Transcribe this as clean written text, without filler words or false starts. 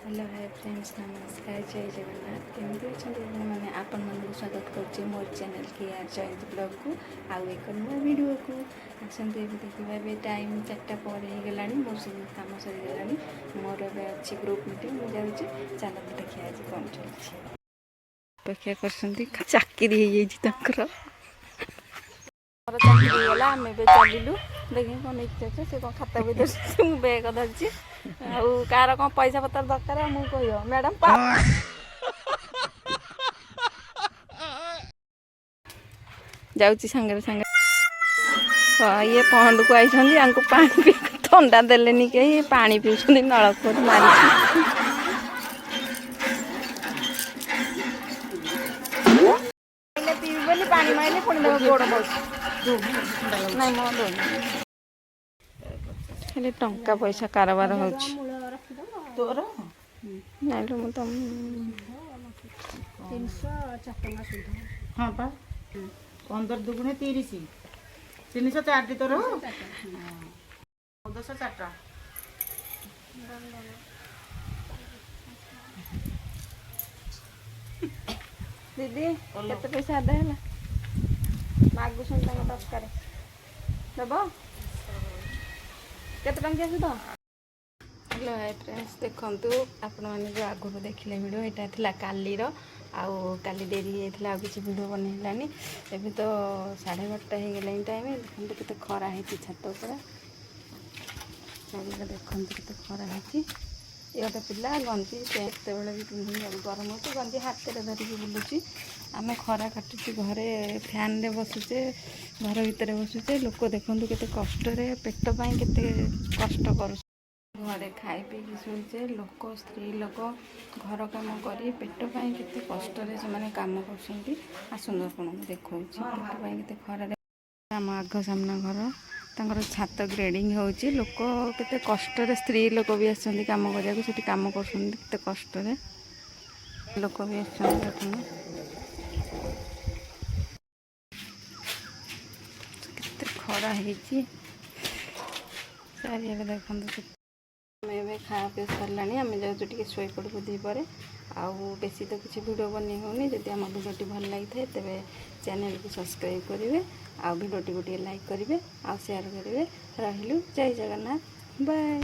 Hello hi friends नमस्कार जय जगन्नाथ केमती अच्छा मैंने आपण मानक स्वागत कर मोर चैनल के आर जयंती ब्लॉग को आउ एक नुआ वीडियो को आसते देखा टाइम 4टा पर होगा मोर सब कम सरीगला मोर अच्छी ग्रुप मीटिंग मुझे चल देखिए आज कौन चलती अपेक्षा कर चाकरी चाकरीगला आम चलू देखिए कौन इच्छा से कौन खाता भी धरती मुझे बेग धरची कार कौन पैसा पतर दरकार मुझे कह मैडम जाऊँगी सांगे सांगे ये पहंड को आई पानी थंडा देलेनि कहीं पानी पीछे नलकूप मारी पीबी पानी मारे पुणी गोड़ नहीं मो टंका पैसा कारबार हो हाँ पा 15 दुगुणे 30 304 तोर 1404 दीदी केते पैसा आदा है मागुसन दरकार दब केते टंकिया सुध हेलो हाय फ्रेंड्स देखु आपण मैंने जो आगु देखिले वीडियो यहाँ था कालीर आउ काली डेरी होता आउ किसी वीडियो बनैलानी एवं तो 12:30 हो गला टाइम देखते केते खरा है छात पर देखते केते खरा है ये गोटे पिला गंजी एत बड़े भी पिंधि गरम हो गंजी हाथ में धरिकी बुलूची आम खरा काटुची घरे फैन रे बसुचे घर भितर बसुचे लोक देखते केते कष्ट पेट पाई केते कष्ट कर घरे खाई पी शुचे लोक स्त्री लोक घर कम कर पेट पाई केते कष्ट से कम कर आसंद आपको देखा पेट खरारे आम आग सामना घर तांकर छात ग्रेडिंग होची लोक केते कष्ट स्त्री लोक भी आसछन्ती काम करिया से काम करछन्ती केते कष्ट लोक भी आसछन्ती केते खरा हेची चारियाडे देखंतु आम खा पी सारा आम जाऊँ शोई पड़ू दीपर आउ बेसी तो किसी वीडियो बन होनी जदि आम वीडियोटी भल लगी था तेरे चैनल को सब्सक्राइब करेंगे आ वीडियोटी गोटे लाइक करेंगे आ शेयर करेंगे रही जय जगन्नाथ बाय।